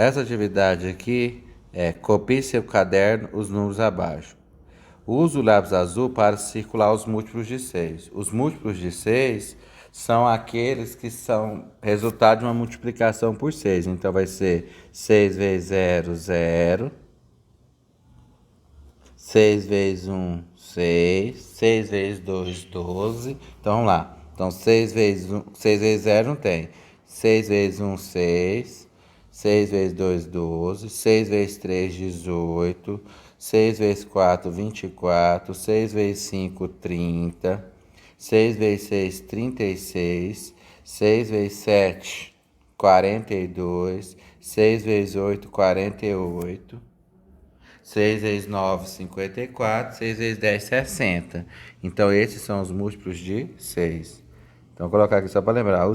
essa atividade aqui copie seu caderno, os números abaixo. Use o lápis azul para circular os múltiplos de 6. Os múltiplos de 6 são aqueles que são resultado de uma multiplicação por 6. Então vai ser 6 vezes 0, 0. 6 vezes 1, 6. 6 vezes 2, 12. Então vamos lá. Então 6 vezes 0 não tem. 6 vezes 1, 6. 6 vezes 2, 12. 6 vezes 3, 18. 6 vezes 4, 24. 6 vezes 5, 30. 6 vezes 6, 36. 6 vezes 7, 42. 6 vezes 8, 48. 6 vezes 9, 54. 6 vezes 10, 60. Então, esses são os múltiplos de 6. Então, vou colocar aqui só para lembrar.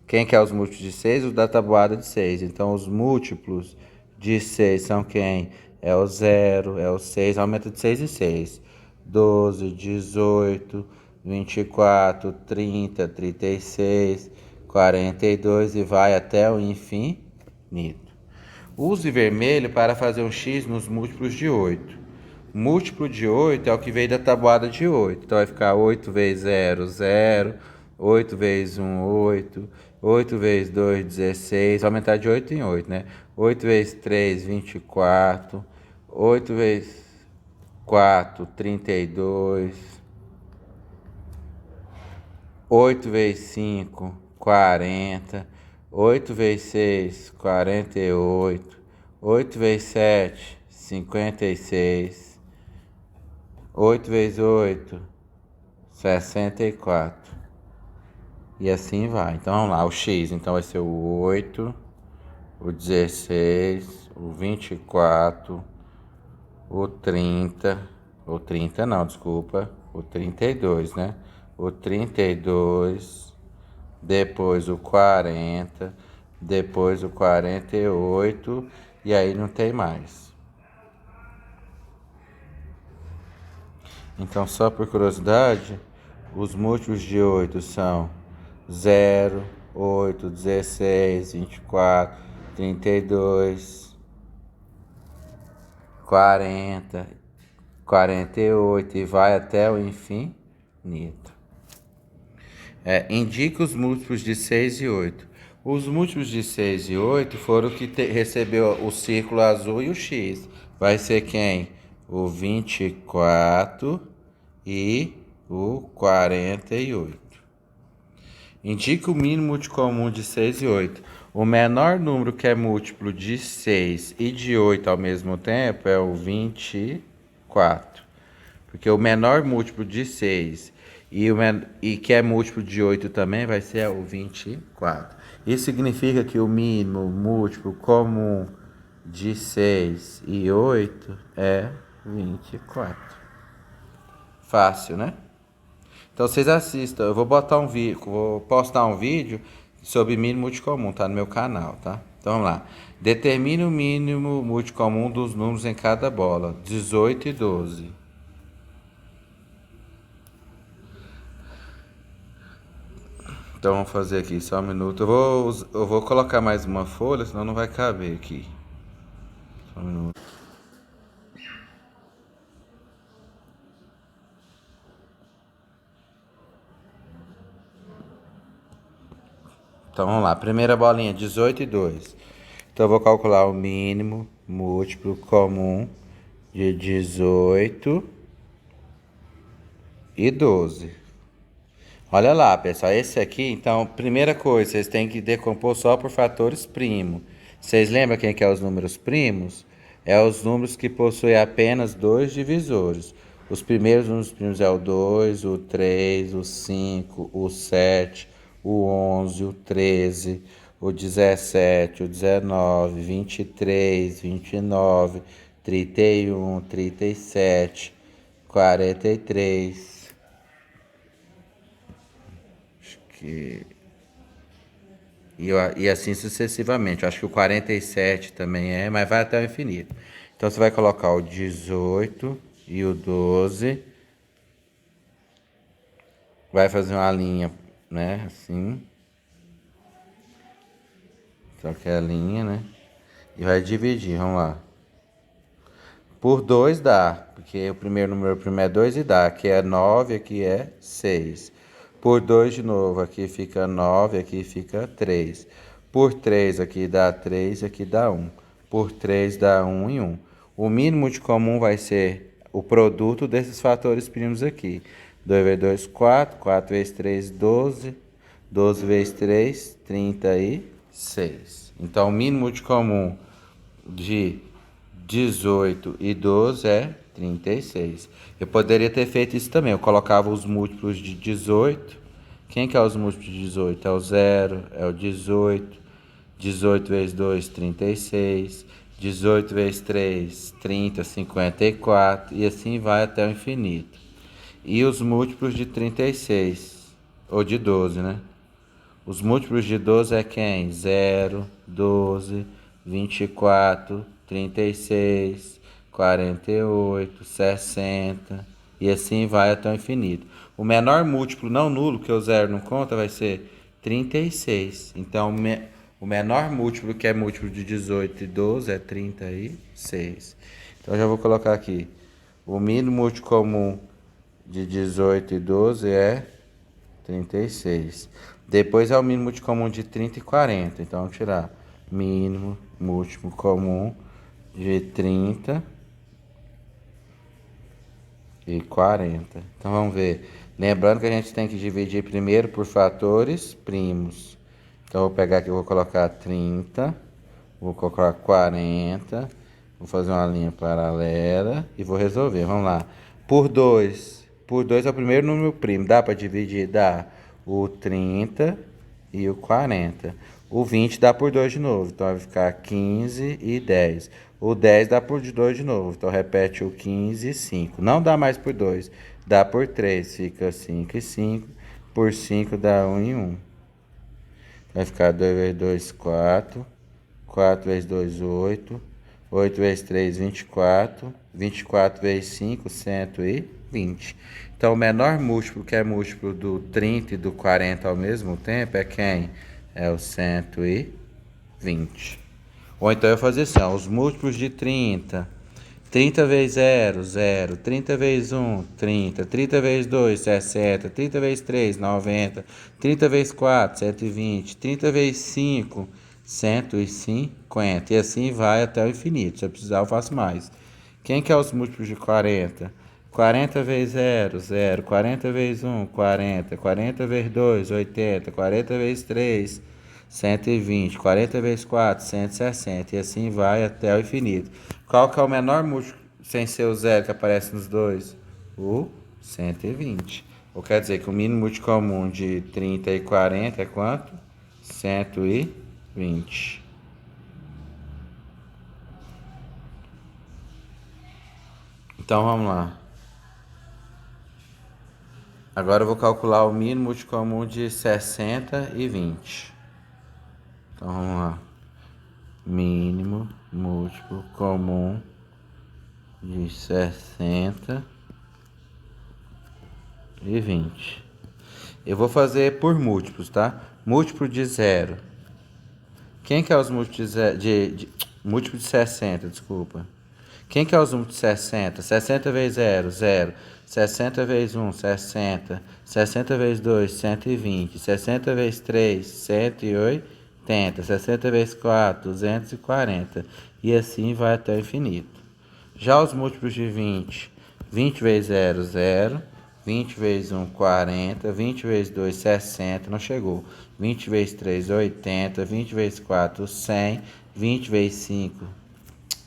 Quem quer os múltiplos de 6? Os da tabuada de 6. Então, os múltiplos de 6 são quem? É o 0, é o 6, aumenta de 6 em 6. 12, 18, 24, 30, 36, 42 e vai até o infinito. Use vermelho para fazer um X nos múltiplos de 8. Múltiplo de 8 é o que veio da tabuada de 8. Então vai ficar 8 vezes 0, 0. 8 vezes 1, 8. 8 vezes 2, 16. Vai aumentar de 8 em 8, né? 8 vezes 3, 24. 8 vezes 4, 32. 8 vezes 5, 40. 8 vezes 6, 48. 8 vezes 7, 56. 8 vezes 8, 64. E assim vai. Então vamos lá, o X. Então vai ser o 8, o 16, o 24, o 30. O 30 não, desculpa. O 32, né? O 32. Depois o 40. Depois o 48. E aí não tem mais. Então, só por curiosidade, os múltiplos de 8 são 0, 8, 16, 24, 32, 40, 48 e vai até o infinito. Indique os múltiplos de 6 e 8. Os múltiplos de 6 e 8 foram o que recebeu o círculo azul e o X. Vai ser quem? O 24 e o 48. Indique o mínimo multicomum de 6 e 8. O menor número que é múltiplo de 6 e de 8 ao mesmo tempo é o 24. Porque o menor múltiplo de 6 e que é múltiplo de 8 também vai ser o 24. Isso significa que o mínimo múltiplo comum de 6 e 8 é 24. Fácil, né? Então vocês assistam. Eu vou postar um vídeo sobre mínimo multicomum, tá no meu canal, tá? Então vamos lá. Determine o mínimo multicomum dos números em cada bola. 18 e 12. Então vamos fazer aqui só um minuto. Eu vou colocar mais uma folha, senão não vai caber aqui. Só um minuto. Então vamos lá. Primeira bolinha, 18 e 2. Então eu vou calcular o mínimo múltiplo comum de 18 e 12. Olha lá, pessoal, esse aqui, então, primeira coisa, vocês têm que decompor só por fatores primos. Vocês lembram quem que é os números primos? É os números que possuem apenas dois divisores. Os primeiros números primos é o 2, o 3, o 5, o 7, o 11, o 13, o 17, o 19, 23, 29, 31, 37, 43. Que... E assim sucessivamente. Eu acho que o 47 também mas vai até o infinito. Então você vai colocar o 18 e o 12. Vai fazer uma linha, né? Assim. Só que é a linha, né? E vai dividir, vamos lá. Por 2 dá, porque o primeiro número primo é 2 e dá. Aqui é 9, aqui é 6. Por 2 de novo, aqui fica 9, aqui fica 3. Por 3 aqui dá 3, aqui dá 1. Por 3 dá 1 e 1. O mínimo de comum vai ser o produto desses fatores primos aqui. 2 vezes 2, 4. 4 vezes 3, 12. 12 vezes 3, 36. Então, o mínimo de comum de 18 e 12 é 36. Eu poderia ter feito isso também. Eu colocava os múltiplos de 18. Quem que é os múltiplos de 18? É o 0, é o 18. 18 vezes 2, 36. 18 vezes 3, 30, 54. E assim vai até o infinito. E os múltiplos de 36, ou de 12, né? Os múltiplos de 12 é quem? 0, 12, 24, 36, 48, 60 e assim vai até o infinito. O menor múltiplo não nulo, que o zero não conta, vai ser 36. Então, o menor múltiplo, que é múltiplo de 18 e 12, é 36. Então, eu já vou colocar aqui. O mínimo múltiplo comum de 18 e 12 é 36. Depois é o mínimo múltiplo comum de 30 e 40. Então, vamos tirar mínimo múltiplo comum de 30 e 40. Então, vamos ver. Lembrando que a gente tem que dividir primeiro por fatores primos. Então, eu vou pegar aqui, eu vou colocar 30, vou colocar 40, vou fazer uma linha paralela e vou resolver. Vamos lá. Por 2. Por 2 é o primeiro número primo. Dá para dividir? Dá. O 30 e o 40. O 20 dá por 2 de novo. Então vai ficar 15 e 10. O 10 dá por 2 de novo. Então repete o 15 e 5. Não dá mais por 2. Dá por 3. Fica 5 e 5. Por 5 dá 1 e 1. Vai ficar 2 vezes 2, 4. 4 vezes 2, 8. 8 vezes 3, 24. 24 vezes 5, 120. Então, o menor múltiplo, que é múltiplo do 30 e do 40 ao mesmo tempo, é quem? É o 120. Ou então eu fazer assim, ó, os múltiplos de 30. 30 vezes 0, 0. 30 vezes 1, 30. 30 vezes 2, 60. 30 vezes 3, 90. 30 vezes 4, 120. 30 vezes 5, 150. E assim vai até o infinito. Se eu precisar, eu faço mais. Quem que é os múltiplos de 40? 40 vezes 0, 0. 40 vezes 1, 40. 40 vezes 2, 80. 40 vezes 3, 120. 40 vezes 4, 160. E assim vai até o infinito. Qual que é o menor múltiplo sem ser o 0 que aparece nos dois? O 120. Ou quer dizer que o mínimo múltiplo comum de 30 e 40 é quanto? 120. Então vamos lá. Agora eu vou calcular o mínimo múltiplo comum de 60 e 20. Então vamos lá. Mínimo múltiplo comum de 60 e 20. Eu vou fazer por múltiplos, tá? Múltiplo de 0. Quem que é os múltiplos múltiplo de 60, desculpa. Quem que é os múltiplos de 60? 60 vezes 0, 0. 60 vezes 1, 60. 60 vezes 2, 120. 60 vezes 3, 180. 60 vezes 4, 240. E assim vai até o infinito. Já os múltiplos de 20. 20 vezes 0, 0. 20 vezes 1, 40. 20 vezes 2, 60. Não chegou. 20 vezes 3, 80. 20 vezes 4, 100. 20 vezes 5,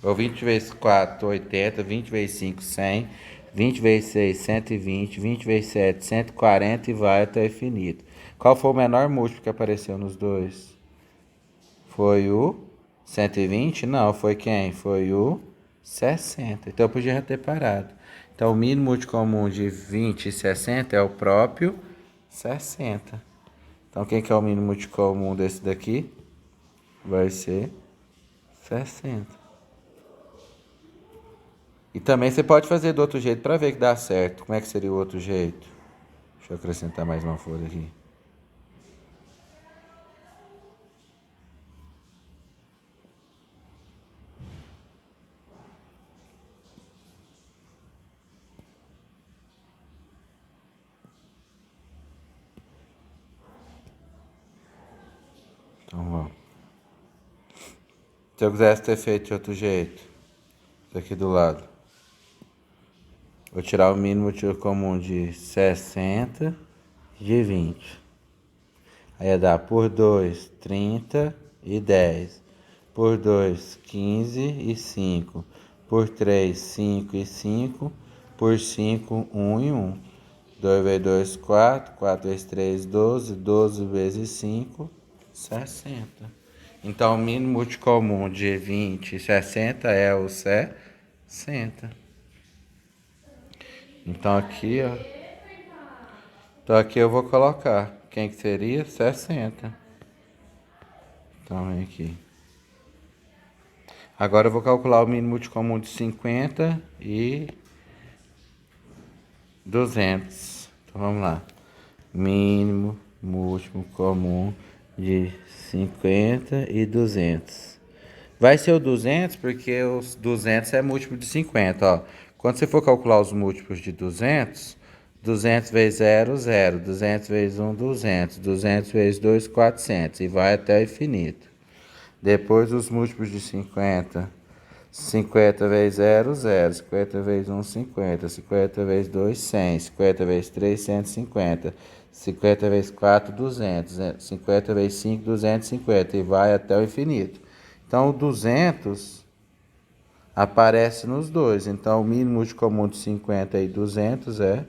ou 20 vezes 4, 80. 20 vezes 5, 100. 20 vezes 6, 120. 20 vezes 7, 140 e vai até o infinito. Qual foi o menor múltiplo que apareceu nos dois? Foi o 120? Não, foi quem? Foi o 60. Então eu podia ter parado. Então o mínimo múltiplo comum de 20 e 60 é o próprio 60. Então quem que é o mínimo múltiplo comum desse daqui? Vai ser 60. E também você pode fazer do outro jeito para ver que dá certo. Como é que seria o outro jeito? Deixa eu acrescentar mais uma folha aqui. Se eu quisesse ter feito de outro jeito, isso aqui do lado. Vou tirar o mínimo múltiplo comum de 60 e de 20. Aí ia dar por 2, 30 e 10. Por 2, 15 e 5. Por 3, 5 e 5. Por 5, 1 e 1. 2 vezes 2, 4. 4 vezes 3, 12. 12 vezes 5, 60. Então, o mínimo múltiplo comum de 20 e 60 é o 60. Então, aqui, ó. Então, aqui eu vou colocar. Quem que seria? 60. Então, vem aqui. Agora eu vou calcular o mínimo múltiplo comum de 50 e 200. Então, vamos lá. Mínimo múltiplo comum de 50 e 200. Vai ser o 200 porque os 200 é múltiplo de 50, ó. Quando você for calcular os múltiplos de 200, 200 vezes 0, 0. 200 vezes 1, 200. 200 vezes 2, 400. E vai até o infinito. Depois os múltiplos de 50. 50 vezes 0, 0. 50 vezes 1, 50. 50 vezes 2, 100. 50 vezes 3, 150. 50 vezes 4, 200. 50 vezes 5, 250. E vai até o infinito. Então, o 200 aparece nos dois. Então, o mínimo múltiplo comum de 50 e 200 é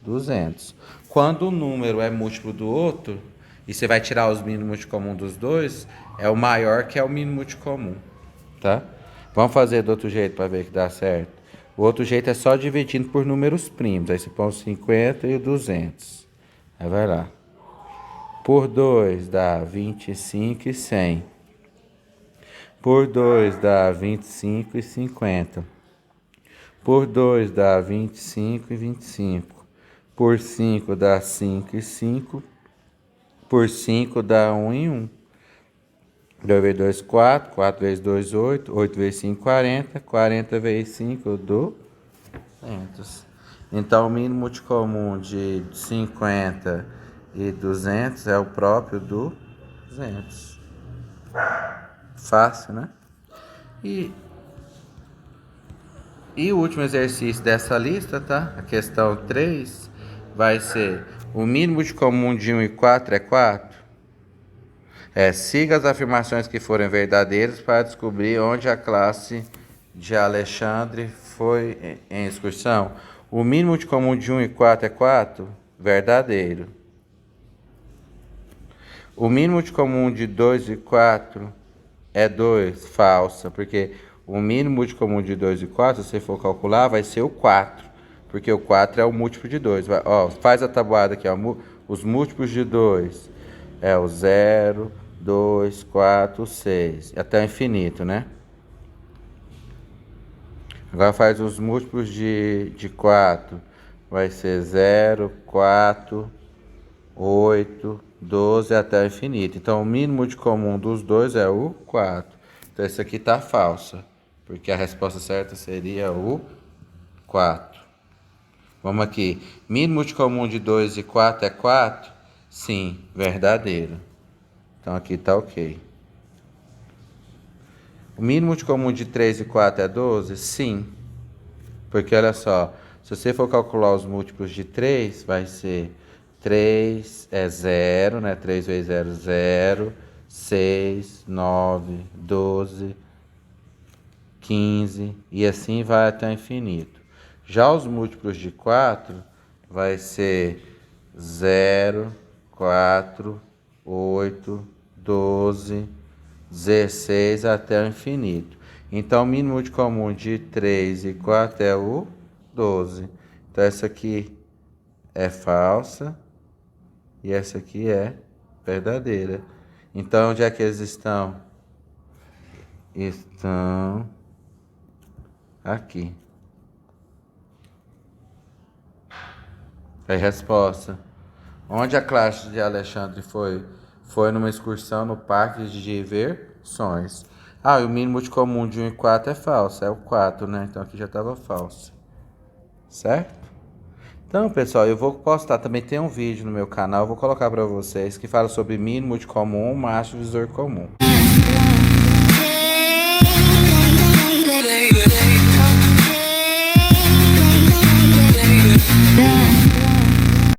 200. Quando o número é múltiplo do outro, e você vai tirar os mínimos múltiplos comuns dos dois, é o maior que é o mínimo múltiplo comum, tá? Vamos fazer do outro jeito para ver que dá certo. O outro jeito é só dividindo por números primos. Aí você põe o 50 e o 200. Aí vai lá. Por 2 dá 25 e 100. Por 2 dá 25 e 50. Por 2 dá 25 e 25. Por 5 dá 5 e 5. Por 5 dá 1 e 1. 2 vezes 2, 4. 4 vezes 2, 8. 8 vezes 5, 40. 40 vezes 5, 200. Então, o mínimo múltiplo comum de 50 e 200 é o próprio do 200. Fácil, né? E o último exercício dessa lista, tá? A questão 3 vai ser: o mínimo de comum de 1 e 4 é 4? Siga as afirmações que forem verdadeiras para descobrir onde a classe de Alexandre foi em excursão. O mínimo de comum de 1 e 4 é 4? Verdadeiro. O mínimo de comum de 2 e 4 é 2? Falsa, porque o mínimo de comum de 2 e 4, se você for calcular, vai ser o 4. Porque o 4 é o múltiplo de 2. Ó, faz a tabuada aqui, ó. Os múltiplos de 2 é o 0, 2, 4, 6. Até o infinito, né? Agora faz os múltiplos de 4. Vai ser 0, 4, 8, 12 até o infinito. Então, o mínimo de comum dos dois é o 4. Então, esse aqui está falso, porque a resposta certa seria o 4. Vamos aqui. Mínimo de comum de 2 e 4 é 4? Sim, verdadeiro. Então, aqui está ok. O mínimo de comum de 3 e 4 é 12? Sim. Porque, olha só, se você for calcular os múltiplos de 3, vai ser 3 é 0, né? 3 vezes 0, 0. 6, 9, 12, 15 e assim vai até o infinito. Já os múltiplos de 4 vai ser 0, 4, 8, 12, 16 até o infinito. Então, o mínimo de comum de 3 e 4 é o 12. Então, essa aqui é falsa e essa aqui é verdadeira. Então, onde é que eles estão? Estão aqui. É a resposta. Onde a classe de Alexandre foi? Foi numa excursão no parque de diversões. Ah, e o mínimo de comum de 1 e 4 é falso. É o 4, né? Então aqui já estava falso. Certo? Então, pessoal, eu vou postar, também tem um vídeo no meu canal, eu vou colocar para vocês, que fala sobre mínimo de comum, máximo divisor comum.